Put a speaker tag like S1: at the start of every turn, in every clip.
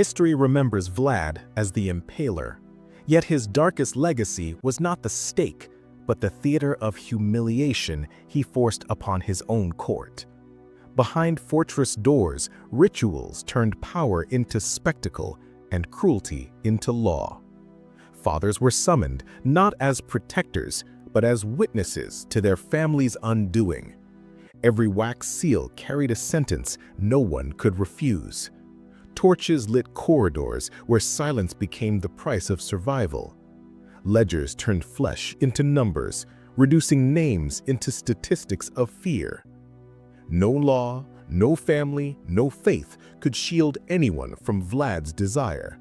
S1: History remembers Vlad as the Impaler, yet his darkest legacy was not the stake, but the theater of humiliation he forced upon his own court. Behind fortress doors, rituals turned power into spectacle and cruelty into law. Fathers were summoned not as protectors, but as witnesses to their family's undoing. Every wax seal carried a sentence no one could refuse. Torches lit corridors where silence became the price of survival. Ledgers turned flesh into numbers, reducing names into statistics of fear. No law, no family, no faith could shield anyone from Vlad's desire.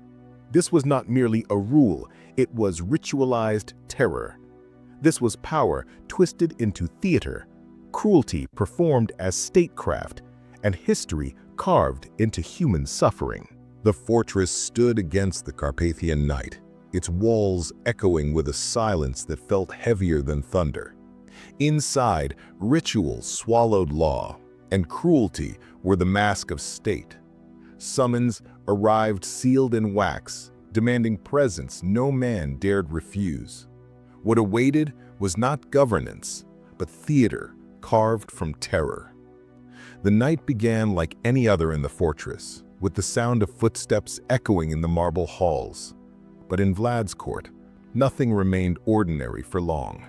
S1: This was not merely a rule, it was ritualized terror. This was power twisted into theater, cruelty performed as statecraft, and history carved into human suffering.
S2: The fortress stood against the Carpathian night, its walls echoing with a silence that felt heavier than thunder. Inside, ritual swallowed law, and cruelty were the mask of state. Summons arrived sealed in wax, demanding presence no man dared refuse. What awaited was not governance, but theater carved from terror. The night began like any other in the fortress, with the sound of footsteps echoing in the marble halls. But in Vlad's court, nothing remained ordinary for long.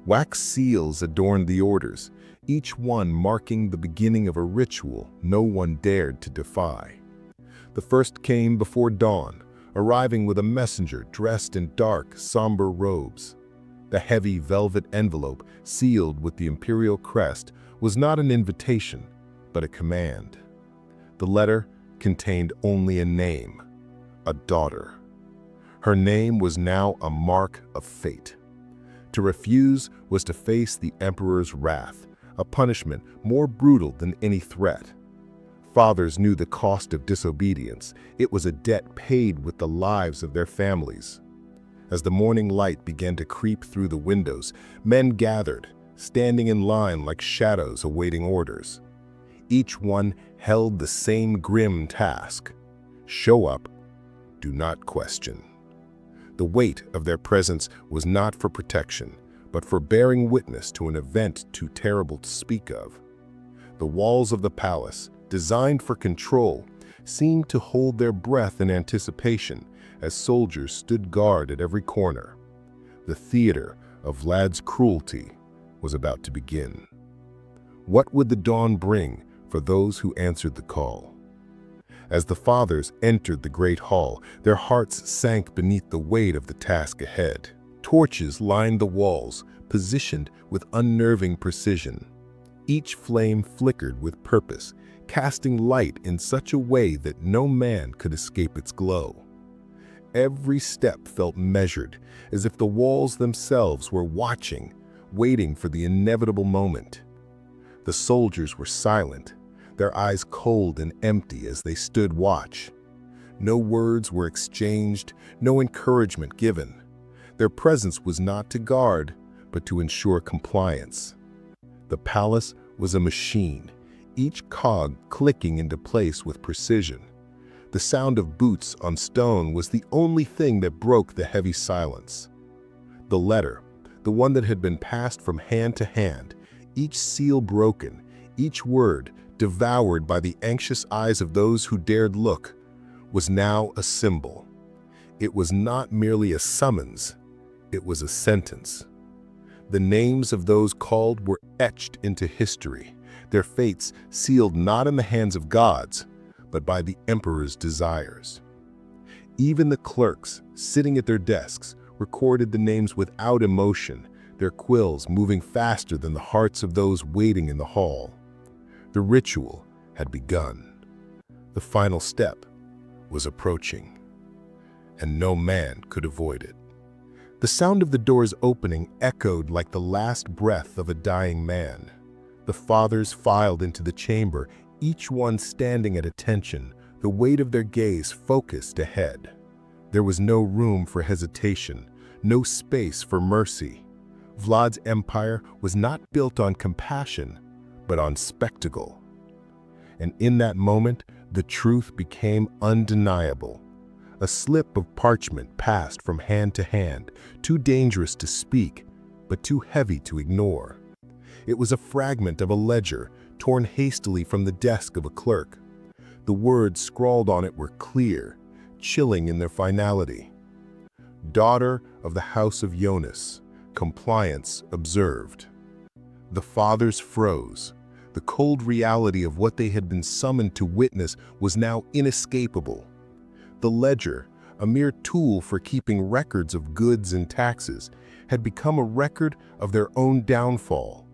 S2: Wax seals adorned the orders, each one marking the beginning of a ritual no one dared to defy. The first came before dawn, arriving with a messenger dressed in dark, somber robes. The heavy velvet envelope, sealed with the imperial crest, was not an invitation, but a command. The letter contained only a name, a daughter. Her name was now a mark of fate. To refuse was to face the emperor's wrath, a punishment more brutal than any threat. Fathers knew the cost of disobedience. It was a debt paid with the lives of their families. As the morning light began to creep through the windows, men gathered, standing in line like shadows awaiting orders. Each one held the same grim task: show up, do not question. The weight of their presence was not for protection, but for bearing witness to an event too terrible to speak of. The walls of the palace, designed for control, seemed to hold their breath in anticipation as soldiers stood guard at every corner. The theater of Vlad's cruelty was about to begin. What would the dawn bring for those who answered the call? As the fathers entered the great hall, their hearts sank beneath the weight of the task ahead. Torches lined the walls, positioned with unnerving precision. Each flame flickered with purpose, casting light in such a way that no man could escape its glow. Every step felt measured, as if the walls themselves were watching, waiting for the inevitable moment. The soldiers were silent, their eyes cold and empty as they stood watch. No words were exchanged, no encouragement given. Their presence was not to guard, but to ensure compliance. The palace was a machine, each cog clicking into place with precision. The sound of boots on stone was the only thing that broke the heavy silence. The letter, the one that had been passed from hand to hand, each seal broken, each word devoured by the anxious eyes of those who dared look, was now a symbol. It was not merely a summons, it was a sentence. The names of those called were etched into history, their fates sealed not in the hands of gods, but by the emperor's desires. Even the clerks, sitting at their desks, recorded the names without emotion, their quills moving faster than the hearts of those waiting in the hall. The ritual had begun. The final step was approaching, and no man could avoid it. The sound of the doors opening echoed like the last breath of a dying man. The fathers filed into the chamber, each one standing at attention, the weight of their gaze focused ahead. There was no room for hesitation, no space for mercy. Vlad's empire was not built on compassion, but on spectacle. And in that moment, the truth became undeniable. A slip of parchment passed from hand to hand, too dangerous to speak, but too heavy to ignore. It was a fragment of a ledger, torn hastily from the desk of a clerk. The words scrawled on it were clear, chilling in their finality. Daughter of the House of Jonas, compliance observed. The fathers froze. The cold reality of what they had been summoned to witness was now inescapable. The ledger, a mere tool for keeping records of goods and taxes, had become a record of their own downfall.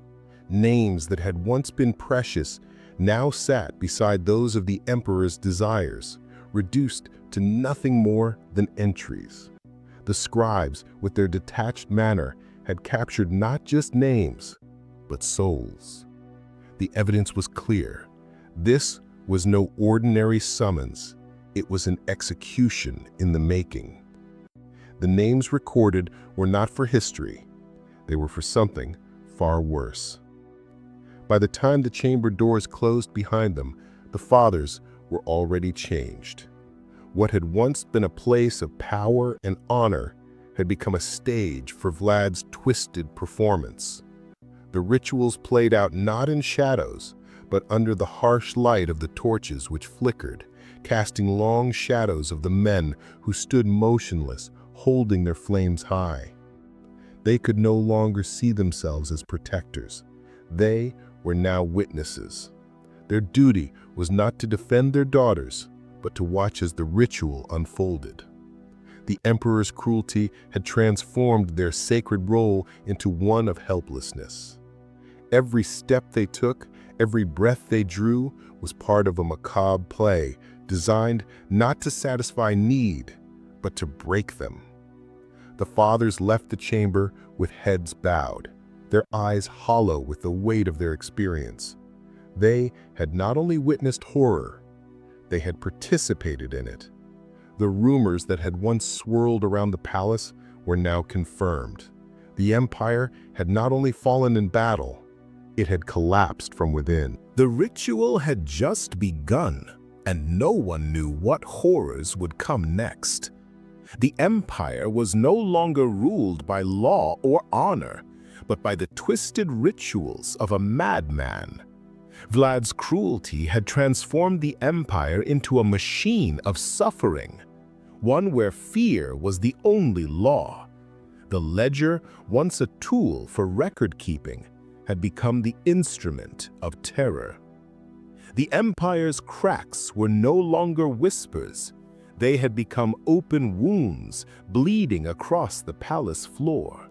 S2: Names that had once been precious now sat beside those of the emperor's desires, reduced to nothing more than entries. The scribes, with their detached manner, had captured not just names, but souls. The evidence was clear. This was no ordinary summons. It was an execution in the making. The names recorded were not for history. They were for something far worse. By the time the chamber doors closed behind them, the fathers were already changed. What had once been a place of power and honor had become a stage for Vlad's twisted performance. The rituals played out not in shadows, but under the harsh light of the torches which flickered, casting long shadows of the men who stood motionless, holding their flames high. They could no longer see themselves as protectors. They were now witnesses. Their duty was not to defend their daughters, but to watch as the ritual unfolded. The emperor's cruelty had transformed their sacred role into one of helplessness. Every step they took, every breath they drew, was part of a macabre play designed not to satisfy need, but to break them. The fathers left the chamber with heads bowed, their eyes hollow with the weight of their experience. They had not only witnessed horror, they had participated in it. The rumors that had once swirled around the palace were now confirmed. The empire had not only fallen in battle, it had collapsed from within.
S1: The ritual had just begun, and no one knew what horrors would come next. The empire was no longer ruled by law or honor, but by the twisted rituals of a madman. Vlad's cruelty had transformed the empire into a machine of suffering, one where fear was the only law. The ledger, once a tool for record-keeping, had become the instrument of terror. The empire's cracks were no longer whispers. They had become open wounds bleeding across the palace floor.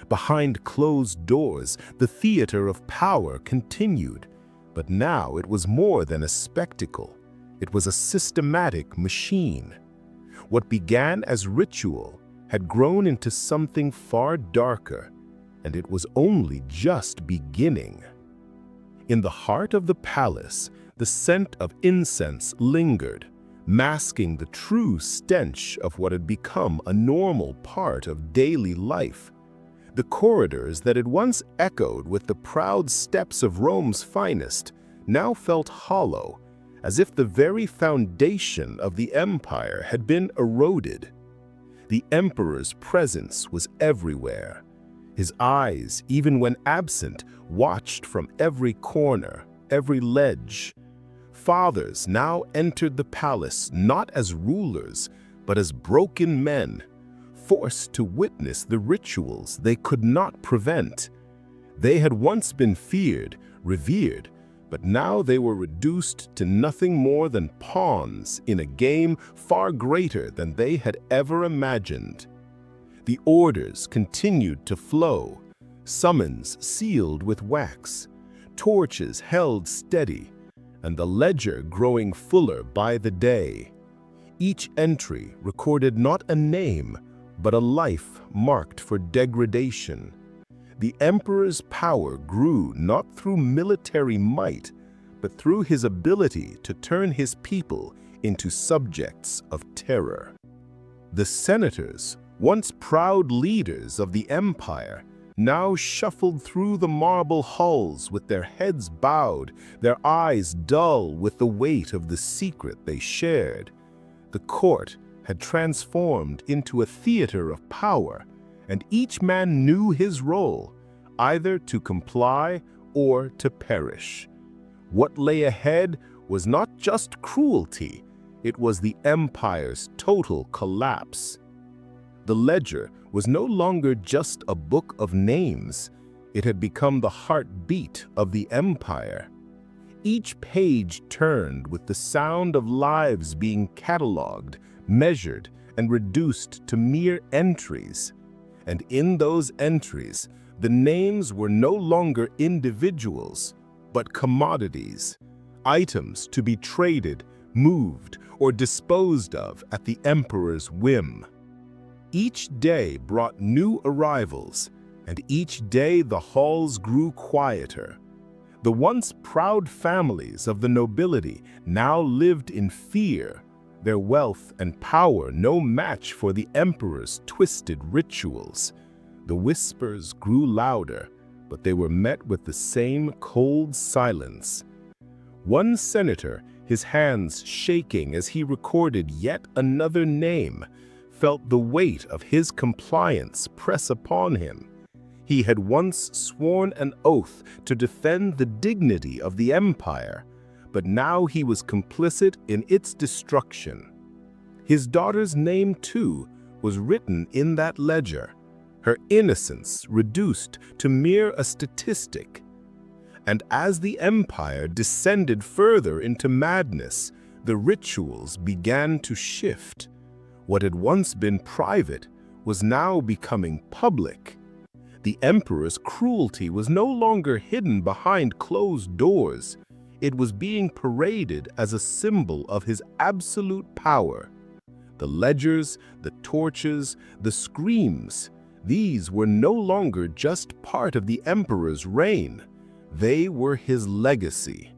S1: Behind closed doors, the theater of power continued, but now it was more than a spectacle. It was a systematic machine. What began as ritual had grown into something far darker, and it was only just beginning. In the heart of the palace, the scent of incense lingered, masking the true stench of what had become a normal part of daily life. The corridors that had once echoed with the proud steps of Rome's finest now felt hollow, as if the very foundation of the empire had been eroded. The emperor's presence was everywhere. His eyes, even when absent, watched from every corner, every ledge. Fathers now entered the palace not as rulers, but as broken men, forced to witness the rituals they could not prevent. They had once been feared, revered, but now they were reduced to nothing more than pawns in a game far greater than they had ever imagined. The orders continued to flow, summons sealed with wax, torches held steady, and the ledger growing fuller by the day. Each entry recorded not a name, but a life marked for degradation. The emperor's power grew not through military might, but through his ability to turn his people into subjects of terror. The senators, once proud leaders of the empire,
S2: now shuffled through the marble halls with their heads bowed, their eyes dull with the weight of the secret they shared. The court had transformed into a theater of power, and each man knew his role, either to comply or to perish. What lay ahead was not just cruelty, it was the empire's total collapse. The ledger was no longer just a book of names. It had become the heartbeat of the empire. Each page turned with the sound of lives being catalogued, measured, and reduced to mere entries. And in those entries, the names were no longer individuals, but commodities, items to be traded, moved, or disposed of at the emperor's whim. Each day brought new arrivals, and each day the halls grew quieter. The once proud families of the nobility now lived in fear, their wealth and power no match for the emperor's twisted rituals. The whispers grew louder, but they were met with the same cold silence. One senator, his hands shaking as he recorded yet another name, felt the weight of his compliance press upon him. He had once sworn an oath to defend the dignity of the empire, but now he was complicit in its destruction. His daughter's name, too, was written in that ledger, her innocence reduced to mere a statistic. And as the empire descended further into madness, the rituals began to shift. What had once been private was now becoming public. The emperor's cruelty was no longer hidden behind closed doors. It was being paraded as a symbol of his absolute power. The ledgers, the torches, the screams, these were no longer just part of the emperor's reign. They were his legacy.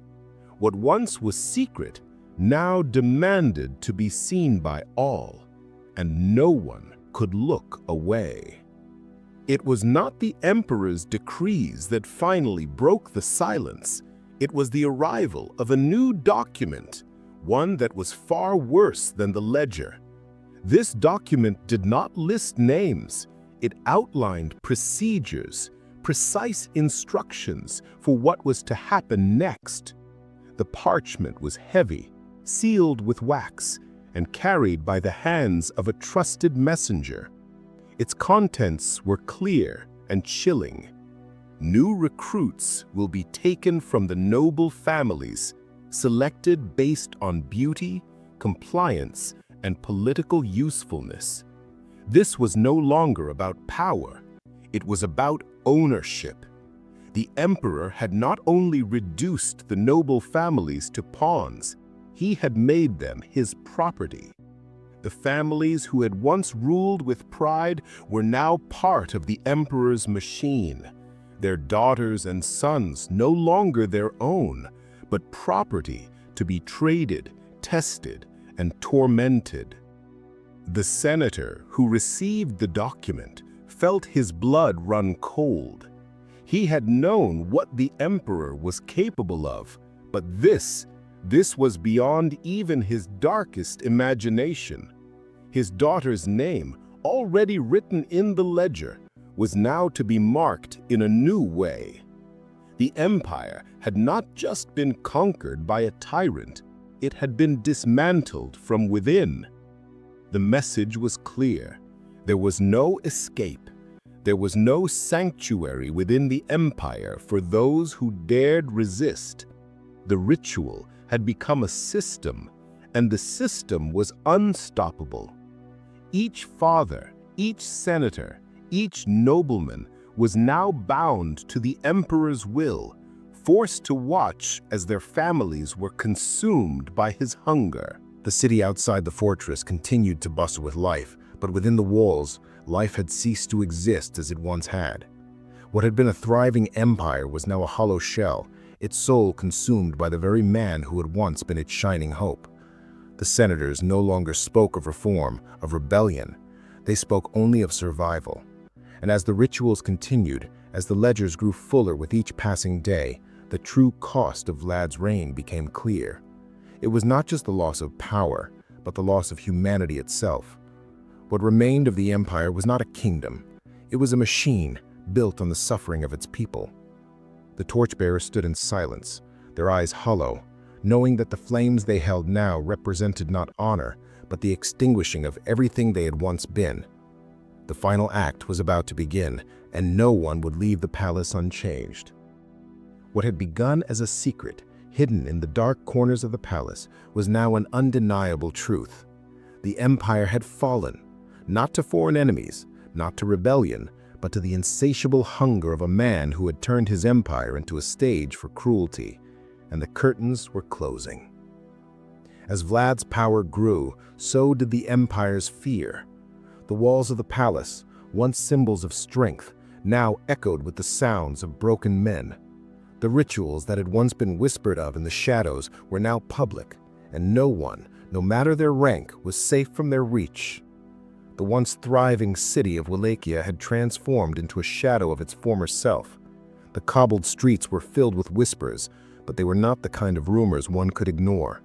S2: What once was secret now demanded to be seen by all, and no one could look away. It was not the emperor's decrees that finally broke the silence. It was the arrival of a new document, one that was far worse than the ledger. This document did not list names. It outlined procedures, precise instructions for what was to happen next. The parchment was heavy, sealed with wax, and carried by the hands of a trusted messenger. Its contents were clear and chilling. New recruits will be taken from the noble families, selected based on beauty, compliance, and political usefulness. This was no longer about power. It was about ownership. The emperor had not only reduced the noble families to pawns, he had made them his property. The families who had once ruled with pride were now part of the emperor's machine. Their daughters and sons no longer their own, but property to be traded, tested, and tormented. The senator who received the document felt his blood run cold. He had known what the emperor was capable of, but this was beyond even his darkest imagination. His daughter's name, already written in the ledger, was now to be marked in a new way. The empire had not just been conquered by a tyrant, it had been dismantled from within. The message was clear. There was no escape. There was no sanctuary within the empire for those who dared resist. The ritual had become a system, and the system was unstoppable. Each father, each senator, each nobleman was now bound to the emperor's will, forced to watch as their families were consumed by his hunger.
S1: The city outside the fortress continued to bustle with life, but within the walls, life had ceased to exist as it once had. What had been a thriving empire was now a hollow shell, its soul consumed by the very man who had once been its shining hope. The senators no longer spoke of reform, of rebellion. They spoke only of survival. And as the rituals continued, as the ledgers grew fuller with each passing day, the true cost of Vlad's reign became clear. It was not just the loss of power, but the loss of humanity itself. What remained of the empire was not a kingdom. It was a machine built on the suffering of its people. The torchbearers stood in silence, their eyes hollow, knowing that the flames they held now represented not honor, but the extinguishing of everything they had once been. The final act was about to begin, and no one would leave the palace unchanged. What had begun as a secret, hidden in the dark corners of the palace, was now an undeniable truth. The empire had fallen, not to foreign enemies, not to rebellion, but to the insatiable hunger of a man who had turned his empire into a stage for cruelty, and the curtains were closing. As Vlad's power grew, so did the empire's fear. The walls of the palace, once symbols of strength, now echoed with the sounds of broken men. The rituals that had once been whispered of in the shadows were now public, and no one, no matter their rank, was safe from their reach. The once thriving city of Wallachia had transformed into a shadow of its former self. The cobbled streets were filled with whispers, but they were not the kind of rumors one could ignore.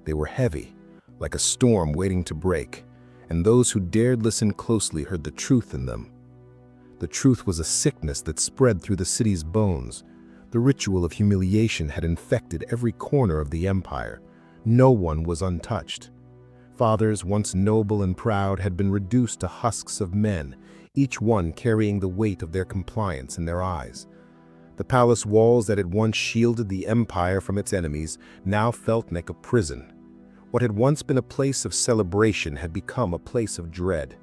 S1: They were heavy, like a storm waiting to break, and those who dared listen closely heard the truth in them. The truth was a sickness that spread through the city's bones. The ritual of humiliation had infected every corner of the empire. No one was untouched. Fathers, once noble and proud, had been reduced to husks of men, each one carrying the weight of their compliance in their eyes. The palace walls that had once shielded the empire from its enemies now felt like a prison. What had once been a place of celebration had become a place of dread.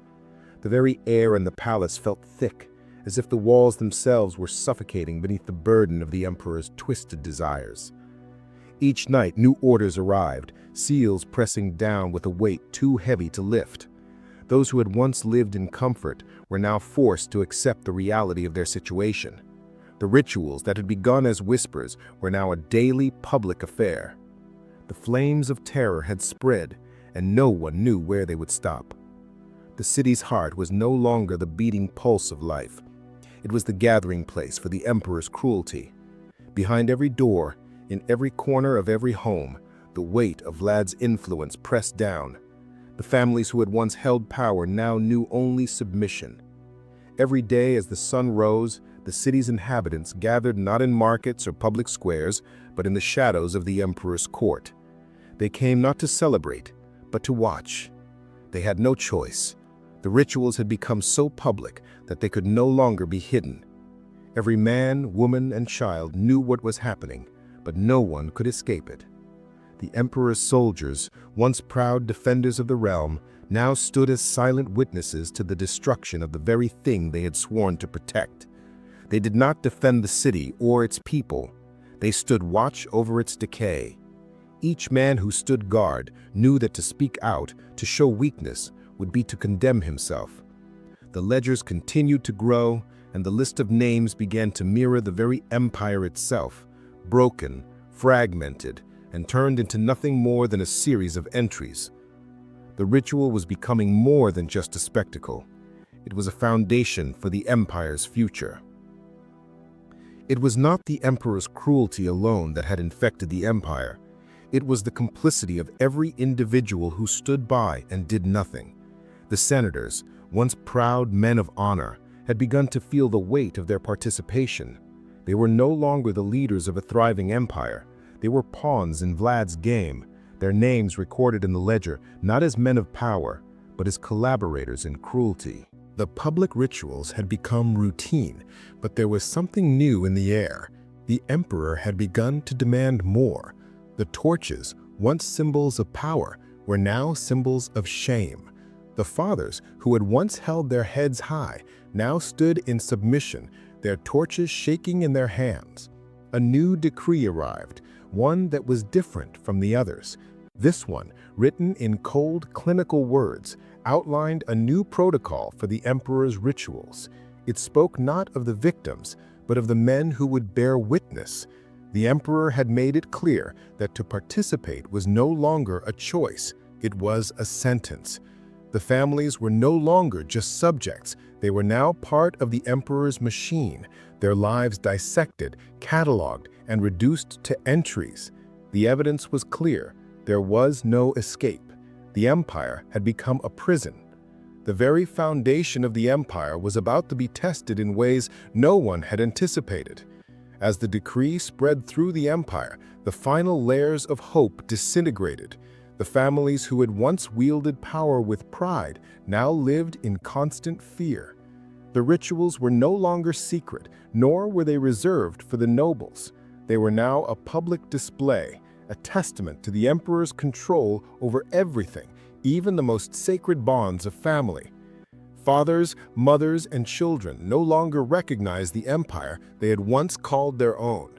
S1: The very air in the palace felt thick, as if the walls themselves were suffocating beneath the burden of the emperor's twisted desires. Each night, new orders arrived, seals pressing down with a weight too heavy to lift. Those who had once lived in comfort were now forced to accept the reality of their situation. The rituals that had begun as whispers were now a daily public affair. The flames of terror had spread, and no one knew where they would stop. The city's heart was no longer the beating pulse of life. It was the gathering place for the emperor's cruelty. Behind every door, in every corner of every home, the weight of Vlad's influence pressed down. The families who had once held power now knew only submission. Every day as the sun rose, the city's inhabitants gathered not in markets or public squares, but in the shadows of the emperor's court. They came not to celebrate, but to watch. They had no choice. The rituals had become so public that they could no longer be hidden. Every man, woman, and child knew what was happening, but no one could escape it. The emperor's soldiers, once proud defenders of the realm, now stood as silent witnesses to the destruction of the very thing they had sworn to protect. They did not defend the city or its people. They stood watch over its decay. Each man who stood guard knew that to speak out, to show weakness, would be to condemn himself. The ledgers continued to grow, and the list of names began to mirror the very empire itself, broken, fragmented, and turned into nothing more than a series of entries. The ritual was becoming more than just a spectacle. It was a foundation for the empire's future. It was not the emperor's cruelty alone that had infected the empire. It was the complicity of every individual who stood by and did nothing. The senators, once proud men of honor, had begun to feel the weight of their participation. They were no longer the leaders of a thriving empire. They were pawns in Vlad's game, their names recorded in the ledger not as men of power, but as collaborators in cruelty. The public rituals had become routine, but there was something new in the air. The emperor had begun to demand more. The torches, once symbols of power, were now symbols of shame. The fathers, who had once held their heads high, now stood in submission, their torches shaking in their hands. A new decree arrived, one that was different from the others. This one, written in cold, clinical words, outlined a new protocol for the emperor's rituals. It spoke not of the victims, but of the men who would bear witness. The emperor had made it clear that to participate was no longer a choice, it was a sentence. The families were no longer just subjects, they were now part of the emperor's machine, their lives dissected, catalogued, and reduced to entries. The evidence was clear. There was no escape. The empire had become a prison. The very foundation of the empire was about to be tested in ways no one had anticipated. As the decree spread through the empire, the final layers of hope disintegrated. The families who had once wielded power with pride now lived in constant fear. The rituals were no longer secret, nor were they reserved for the nobles. They were now a public display, a testament to the emperor's control over everything, even the most sacred bonds of family. Fathers, mothers, and children no longer recognized the empire they had once called their own.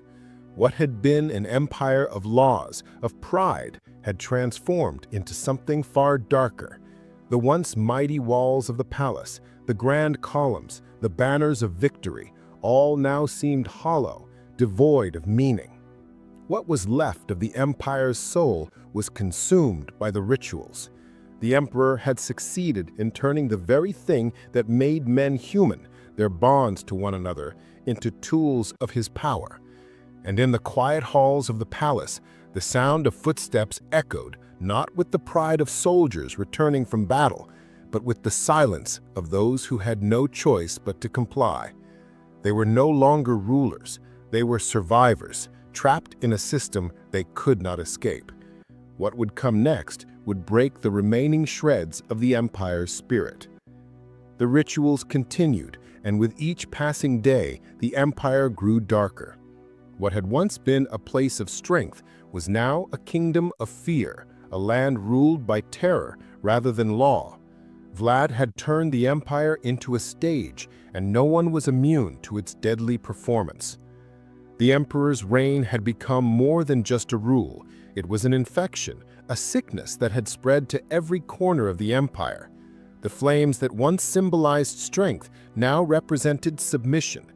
S1: What had been an empire of laws, of pride, had transformed into something far darker. The once mighty walls of the palace, the grand columns, the banners of victory, all now seemed hollow, devoid of meaning. What was left of the empire's soul was consumed by the rituals. The emperor had succeeded in turning the very thing that made men human, their bonds to one another, into tools of his power. And in the quiet halls of the palace, the sound of footsteps echoed, not with the pride of soldiers returning from battle, but with the silence of those who had no choice but to comply. They were no longer rulers, they were survivors, trapped in a system they could not escape. What would come next would break the remaining shreds of the empire's spirit. The rituals continued, and with each passing day, the empire grew darker. What had once been a place of strength was now a kingdom of fear, a land ruled by terror rather than law. Vlad had turned the empire into a stage, and no one was immune to its deadly performance. The emperor's reign had become more than just a rule. It was an infection, a sickness that had spread to every corner of the empire. The flames that once symbolized strength now represented submission.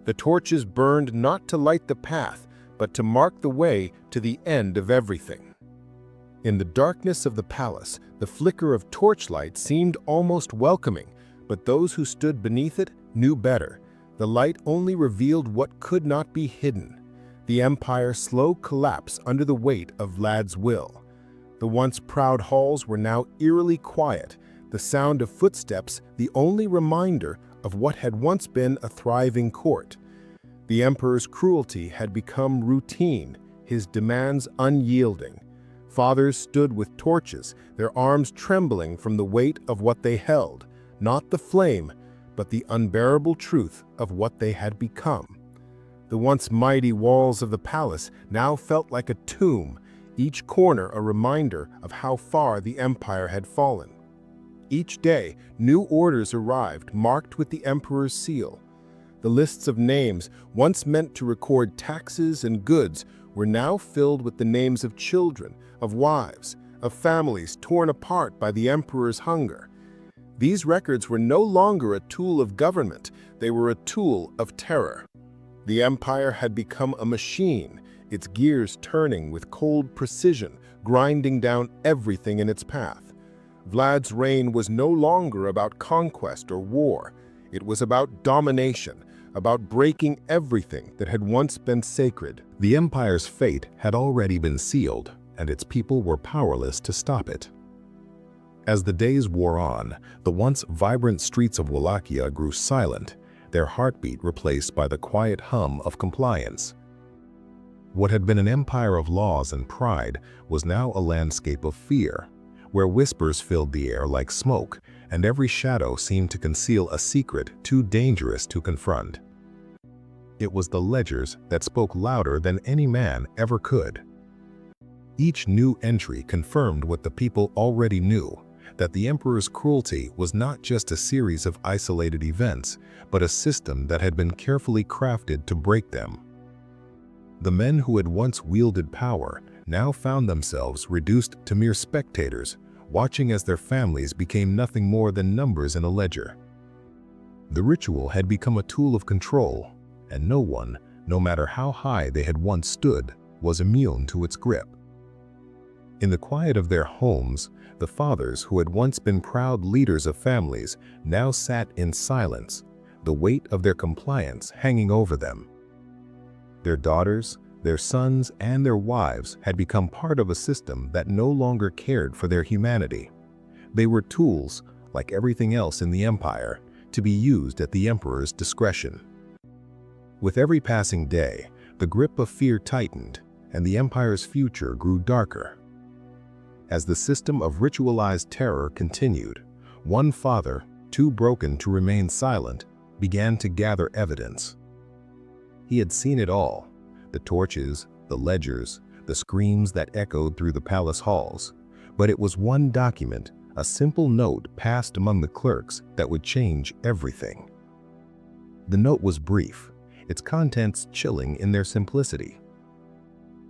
S1: The torches burned not to light the path, but to mark the way to the end of everything. In the darkness of the palace, the flicker of torchlight seemed almost welcoming, but those who stood beneath it knew better. The light only revealed what could not be hidden. The empire's slow collapse under the weight of Vlad's will. The once proud halls were now eerily quiet, the sound of footsteps the only reminder of what had once been a thriving court. The emperor's cruelty had become routine, his demands unyielding. Fathers stood with torches, their arms trembling from the weight of what they held, not the flame, but the unbearable truth of what they had become. The once mighty walls of the palace now felt like a tomb, each corner a reminder of how far the empire had fallen. Each day, new orders arrived marked with the emperor's seal. The lists of names, once meant to record taxes and goods, were now filled with the names of children, of wives, of families torn apart by the emperor's hunger. These records were no longer a tool of government, they were a tool of terror. The empire had become a machine, its gears turning with cold precision, grinding down everything in its path. Vlad's reign was no longer about conquest or war. It was about domination, about breaking everything that had once been sacred.
S2: The empire's fate had already been sealed, and its people were powerless to stop it. As the days wore on, the once vibrant streets of Wallachia grew silent, their heartbeat replaced by the quiet hum of compliance. What had been an empire of laws and pride was now a landscape of fear, where whispers filled the air like smoke, and every shadow seemed to conceal a secret too dangerous to confront. It was the ledgers that spoke louder than any man ever could. Each new entry confirmed what the people already knew, that the emperor's cruelty was not just a series of isolated events, but a system that had been carefully crafted to break them. The men who had once wielded power now found themselves reduced to mere spectators, watching as their families became nothing more than numbers in a ledger. The ritual had become a tool of control, and no one, no matter how high they had once stood, was immune to its grip. In the quiet of their homes, The fathers, who had once been proud leaders of families, now sat in silence, the weight of their compliance hanging over them. Their daughters, their sons, and their wives had become part of a system that no longer cared for their humanity. They were tools, like everything else in the empire, to be used at the emperor's discretion. With every passing day, the grip of fear tightened, and the empire's future grew darker. As the system of ritualized terror continued, one father, too broken to remain silent, began to gather evidence. He had seen it all: the torches, the ledgers, the screams that echoed through the palace halls. But it was one document, a simple note passed among the clerks, that would change everything. The note was brief, its contents chilling in their simplicity.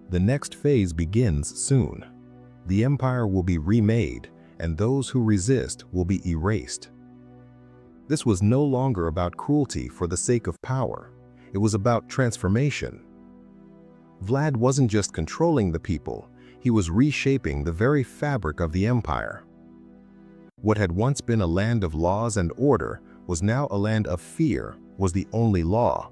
S2: The next phase begins soon. The empire will be remade, and those who resist will be erased. This was no longer about cruelty for the sake of power. It was about transformation. Vlad wasn't just controlling the people, he was reshaping the very fabric of the empire. What had once been a land of laws and order was now a land of fear, was the only law.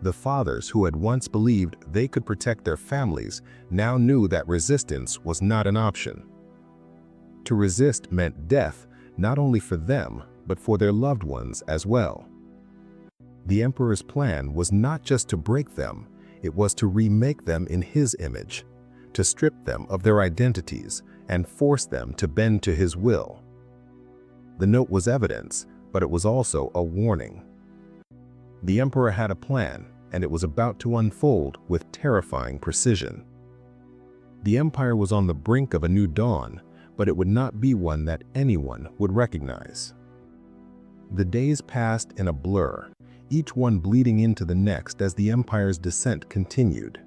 S2: The fathers who had once believed they could protect their families now knew that resistance was not an option. To resist meant death, not only for them, but for their loved ones as well. The emperor's plan was not just to break them, it was to remake them in his image, to strip them of their identities and force them to bend to his will. The note was evidence, but it was also a warning. The emperor had a plan, and it was about to unfold with terrifying precision. The empire was on the brink of a new dawn, but it would not be one that anyone would recognize. The days passed in a blur, each one bleeding into the next as the empire's descent continued.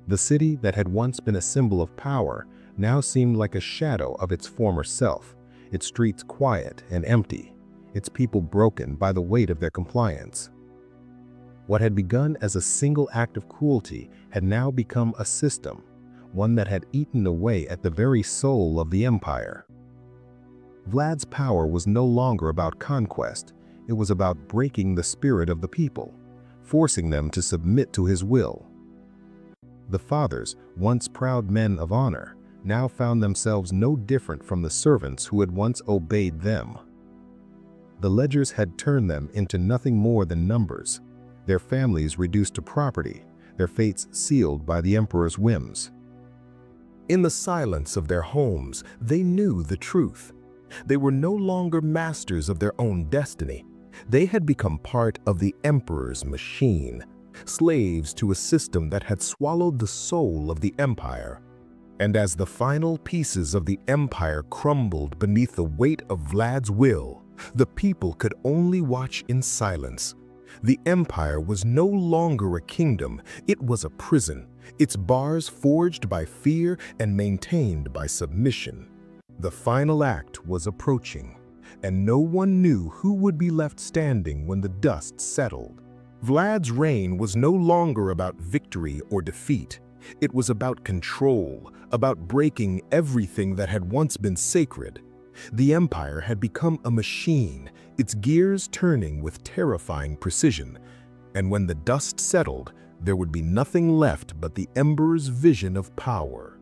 S2: The city that had once been a symbol of power now seemed like a shadow of its former self, its streets quiet and empty, its people broken by the weight of their compliance. What had begun as a single act of cruelty had now become a system, one that had eaten away at the very soul of the empire. Vlad's power was no longer about conquest, it was about breaking the spirit of the people, forcing them to submit to his will. The fathers, once proud men of honor, now found themselves no different from the servants who had once obeyed them. The ledgers had turned them into nothing more than numbers, their families reduced to property, their fates sealed by the emperor's whims.
S1: In the silence of their homes, they knew the truth. They were no longer masters of their own destiny. They had become part of the emperor's machine, slaves to a system that had swallowed the soul of the empire. And as the final pieces of the empire crumbled beneath the weight of Vlad's will, the people could only watch in silence. The empire was no longer a kingdom, it was a prison, its bars forged by fear and maintained by submission. The final act was approaching, and no one knew who would be left standing when the dust settled. Vlad's reign was no longer about victory or defeat. It was about control, about breaking everything that had once been sacred. The empire had become a machine, its gears turning with terrifying precision. And when the dust settled, there would be nothing left but the ember's vision of power.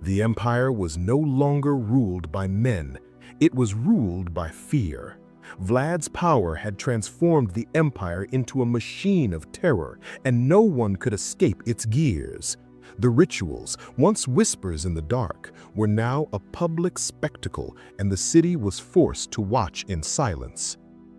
S1: The empire was no longer ruled by men, it was ruled by fear. Vlad's power had transformed the empire into a machine of terror, and no one could escape its gears. The rituals, once whispers in the dark, were now a public spectacle, and the city was forced to watch in silence.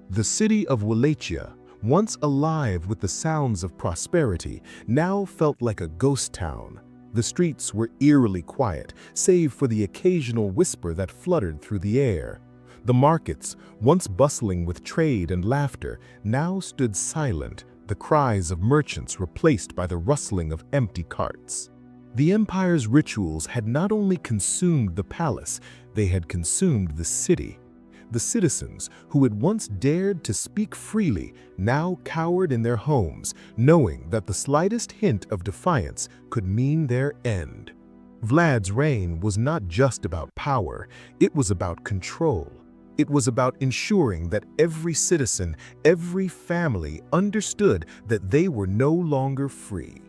S1: The city of Wallachia, once alive with the sounds of prosperity, now felt like a ghost town. The streets were eerily quiet, save for the occasional whisper that fluttered through the air. The markets, once bustling with trade and laughter, now stood silent, the cries of merchants replaced by the rustling of empty carts. The empire's rituals had not only consumed the palace, they had consumed the city. The citizens, who had once dared to speak freely, now cowered in their homes, knowing that the slightest hint of defiance could mean their end.
S2: Vlad's reign was not just about power, it was about control. It was about ensuring that every citizen, every family understood that they were no longer free.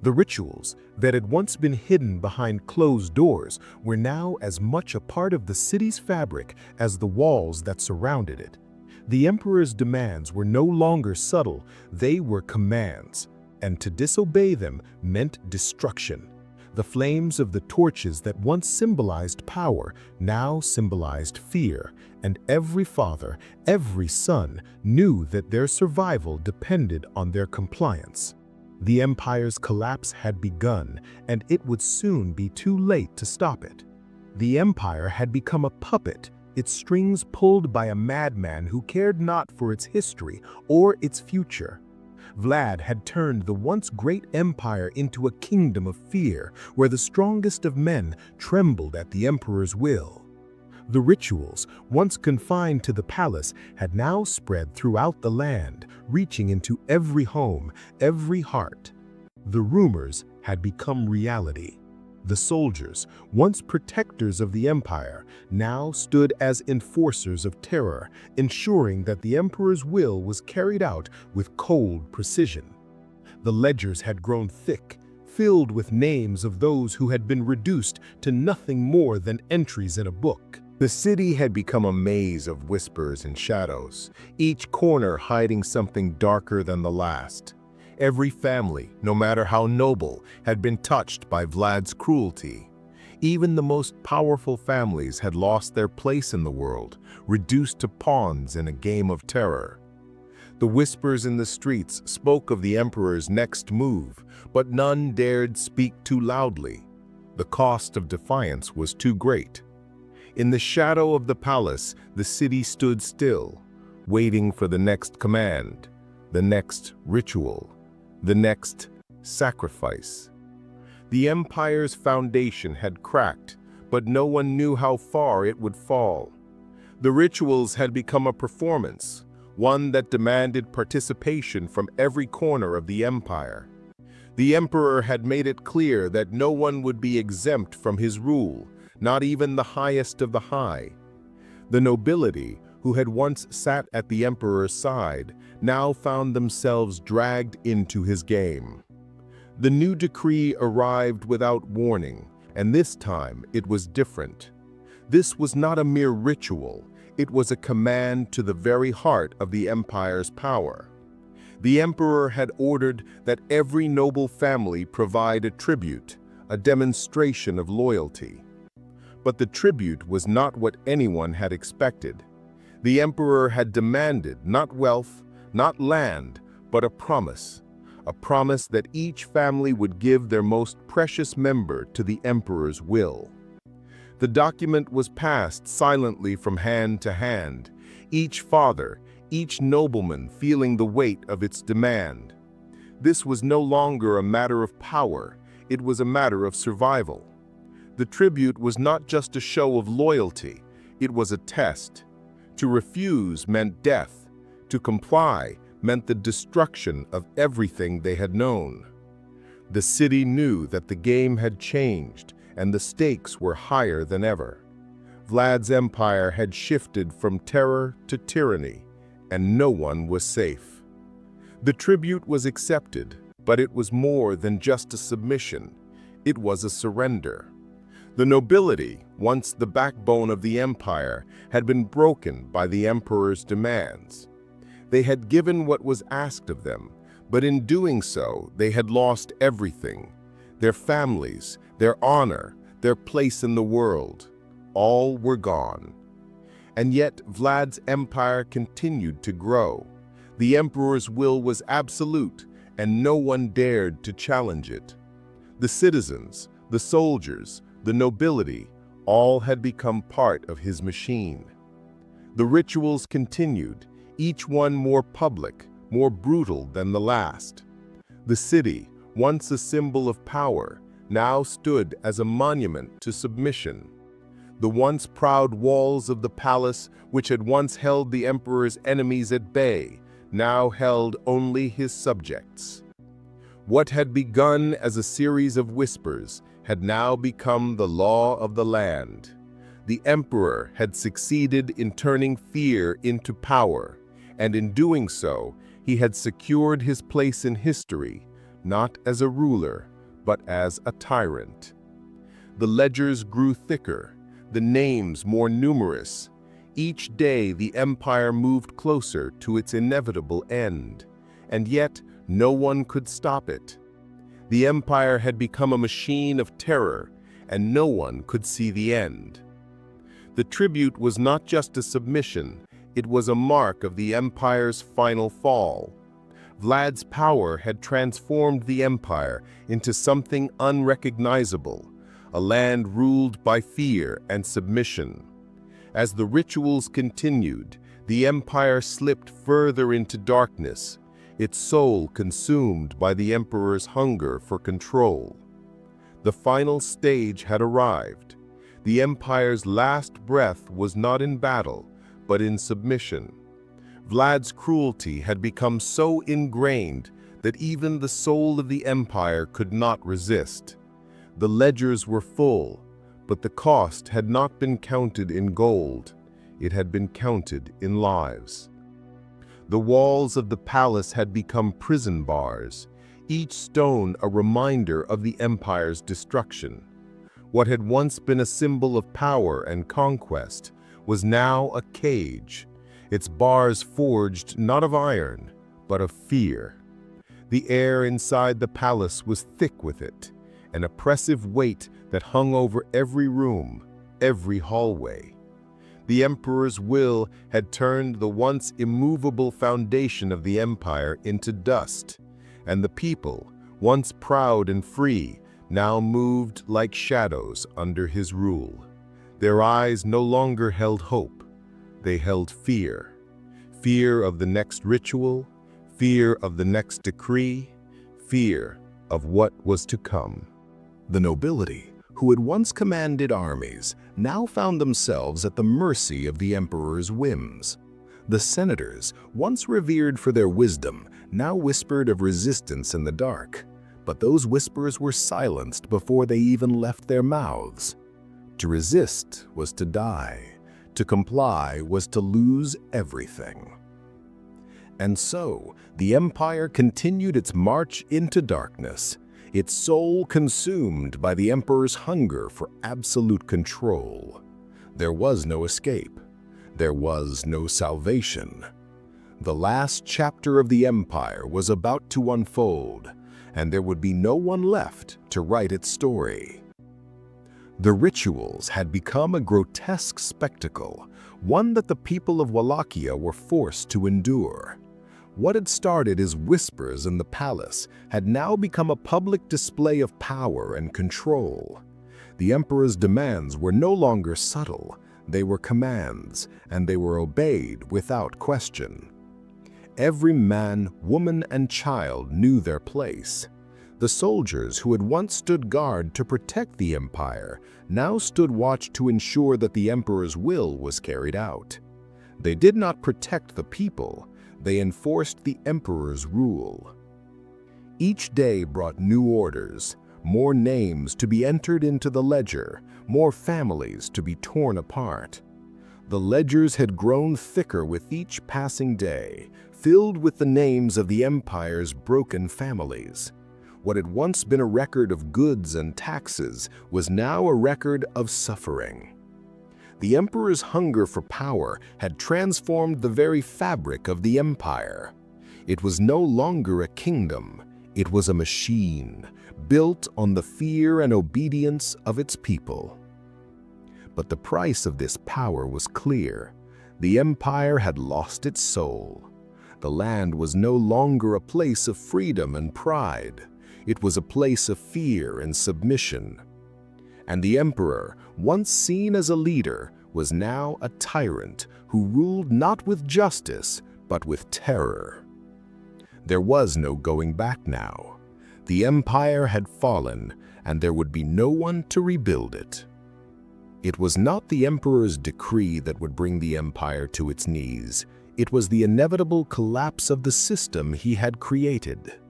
S2: The rituals that had once been hidden behind closed doors were now as much a part of the city's fabric as the walls that surrounded it. The emperor's demands were no longer subtle, they were commands, and to disobey them meant destruction. The flames of the torches that once symbolized power now symbolized fear, and every father, every son knew that their survival depended on their compliance. The empire's collapse had begun, and it would soon be too late to stop it. The empire had become a puppet, its strings pulled by a madman who cared not for its history or its future. Vlad had turned the once great empire into a kingdom of fear, where the strongest of men trembled at the emperor's will. The rituals, once confined to the palace, had now spread throughout the land, reaching into every home, every heart. The rumors had become reality. The soldiers, once protectors of the empire, now stood as enforcers of terror, ensuring that the emperor's will was carried out with cold precision. The ledgers had grown thick, filled with names of those who had been reduced to nothing more than entries in a book. The city had become a maze of whispers and shadows, each corner hiding something darker than the last. Every family, no matter how noble, had been touched by Vlad's cruelty. Even the most powerful families had lost their place in the world, reduced to pawns in a game of terror. The whispers in the streets spoke of the emperor's next move, but none dared speak too loudly. The cost of defiance was too great. In the shadow of the palace, the city stood still, waiting for the next command, the next ritual, the next sacrifice. The empire's foundation had cracked, but no one knew how far it would fall. The rituals had become a performance, one that demanded participation from every corner of the empire. The emperor had made it clear that no one would be exempt from his rule, not even the highest of the high. The nobility, who had once sat at the emperor's side, now found themselves dragged into his game. The new decree arrived without warning, and this time it was different. This was not a mere ritual, it was a command to the very heart of the empire's power. The emperor had ordered that every noble family provide a tribute, a demonstration of loyalty. But the tribute was not what anyone had expected. The emperor had demanded not wealth, not land, but a promise that each family would give their most precious member to the emperor's will. The document was passed silently from hand to hand, each father, each nobleman feeling the weight of its demand. This was no longer a matter of power, it was a matter of survival. The tribute was not just a show of loyalty, it was a test. To refuse meant death. To comply meant the destruction of everything they had known. The city knew that the game had changed, and the stakes were higher than ever. Vlad's empire had shifted from terror to tyranny, and no one was safe. The tribute was accepted, but it was more than just a submission. It was a surrender. The nobility, once the backbone of the empire, had been broken by the emperor's demands. They had given what was asked of them, but in doing so, they had lost everything: their families, their honor, their place in the world. All were gone. And yet Vlad's empire continued to grow. The emperor's will was absolute, and no one dared to challenge it. The citizens, the soldiers, the nobility, all had become part of his machine. The rituals continued, each one more public, more brutal than the last. The city, once a symbol of power, now stood as a monument to submission. The once proud walls of the palace, which had once held the emperor's enemies at bay, now held only his subjects. What had begun as a series of whispers had now become the law of the land. The emperor had succeeded in turning fear into power, and in doing so, he had secured his place in history, not as a ruler, but as a tyrant. The ledgers grew thicker, the names more numerous. Each day the empire moved closer to its inevitable end, and yet no one could stop it. The empire had become a machine of terror, and no one could see the end. The tribute was not just a submission, it was a mark of the empire's final fall. Vlad's power had transformed the empire into something unrecognizable, a land ruled by fear and submission. As the rituals continued, the empire slipped further into darkness, its soul consumed by the emperor's hunger for control. The final stage had arrived. The empire's last breath was not in battle, but in submission. Vlad's cruelty had become so ingrained that even the soul of the empire could not resist. The ledgers were full, but the cost had not been counted in gold. It had been counted in lives. The walls of the palace had become prison bars, each stone a reminder of the empire's destruction. What had once been a symbol of power and conquest was now a cage, its bars forged not of iron, but of fear. The air inside the palace was thick with it, an oppressive weight that hung over every room, every hallway. The emperor's will had turned the once immovable foundation of the empire into dust, and the people, once proud and free, now moved like shadows under his rule. Their eyes no longer held hope, they held fear. Fear of the next ritual, fear of the next decree, fear of what was to come. The nobility, who had once commanded armies, now found themselves at the mercy of the emperor's whims. The senators, once revered for their wisdom, now whispered of resistance in the dark. But those whispers were silenced before they even left their mouths. To resist was to die. To comply was to lose everything. And so, the empire continued its march into darkness, its soul consumed by the emperor's hunger for absolute control. There was no escape. There was no salvation. The last chapter of the empire was about to unfold, and there would be no one left to write its story. The rituals had become a grotesque spectacle, one that the people of Wallachia were forced to endure. What had started as whispers in the palace had now become a public display of power and control. The emperor's demands were no longer subtle, they were commands, and they were obeyed without question. Every man, woman, and child knew their place. The soldiers who had once stood guard to protect the empire now stood watch to ensure that the emperor's will was carried out. They did not protect the people, they enforced the emperor's rule. Each day brought new orders, more names to be entered into the ledger, more families to be torn apart. The ledgers had grown thicker with each passing day, filled with the names of the empire's broken families. What had once been a record of goods and taxes was now a record of suffering. The emperor's hunger for power had transformed the very fabric of the empire. It was no longer a kingdom, it was a machine, built on the fear and obedience of its people. But the price of this power was clear. The empire had lost its soul. The land was no longer a place of freedom and pride. It was a place of fear and submission. And the emperor, once seen as a leader, was now a tyrant who ruled not with justice, but with terror. There was no going back now. The empire had fallen, and there would be no one to rebuild it. It was not the emperor's decree that would bring the empire to its knees. It was the inevitable collapse of the system he had created.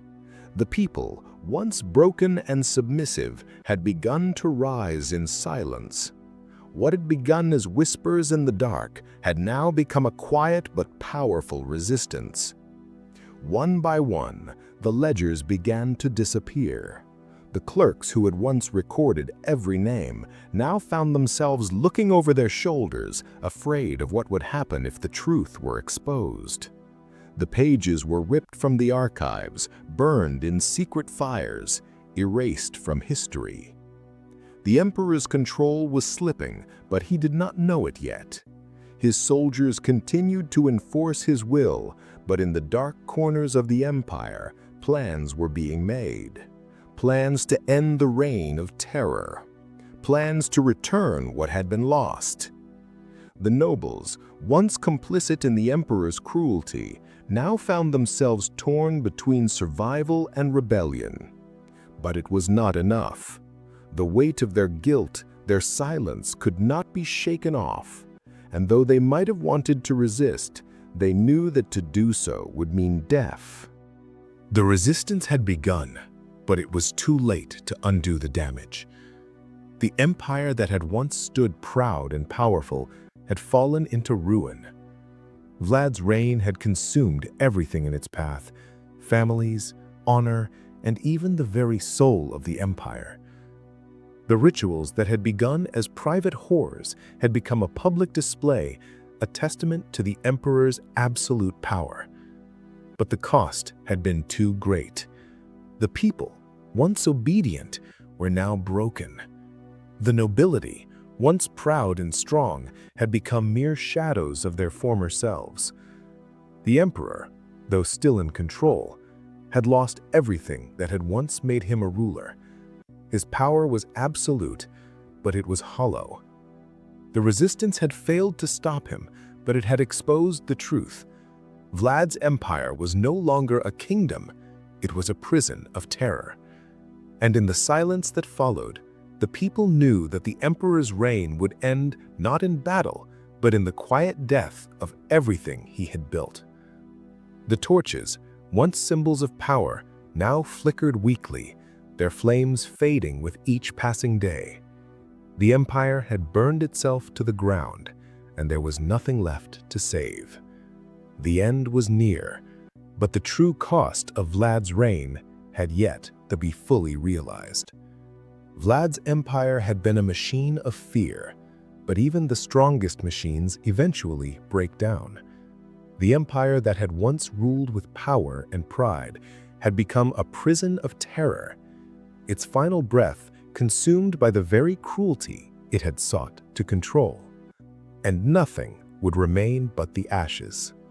S2: The people, once broken and submissive, had begun to rise in silence. What had begun as whispers in the dark had now become a quiet but powerful resistance. One by one, the ledgers began to disappear. The clerks who had once recorded every name now found themselves looking over their shoulders, afraid of what would happen if the truth were exposed. The pages were ripped from the archives, burned in secret fires, erased from history. The emperor's control was slipping, but he did not know it yet. His soldiers continued to enforce his will, but in the dark corners of the empire, plans were being made. Plans to end the reign of terror. Plans to return what had been lost. The nobles, once complicit in the emperor's cruelty, now found themselves torn between survival and rebellion. But it was not enough. The weight of their guilt, their silence, could not be shaken off. And though they might have wanted to resist, they knew that to do so would mean death. The resistance had begun, but it was too late to undo the damage. The empire that had once stood proud and powerful had fallen into ruin. Vlad's reign had consumed everything in its path: families, honor, and even the very soul of the empire. The rituals that had begun as private horrors had become a public display, a testament to the emperor's absolute power. But the cost had been too great. The people, once obedient, were now broken. The nobility, once proud and strong, had become mere shadows of their former selves. The emperor, though still in control, had lost everything that had once made him a ruler. His power was absolute, but it was hollow. The resistance had failed to stop him, but it had exposed the truth. Vlad's empire was no longer a kingdom, it was a prison of terror. And in the silence that followed, the people knew that the emperor's reign would end not in battle, but in the quiet death of everything he had built. The torches, once symbols of power, now flickered weakly, their flames fading with each passing day. The empire had burned itself to the ground, and there was nothing left to save. The end was near, but the true cost of Vlad's reign had yet to be fully realized. Vlad's empire had been a machine of fear, but even the strongest machines eventually break down. The empire that had once ruled with power and pride had become a prison of terror, its final breath consumed by the very cruelty it had sought to control. And nothing would remain but the ashes.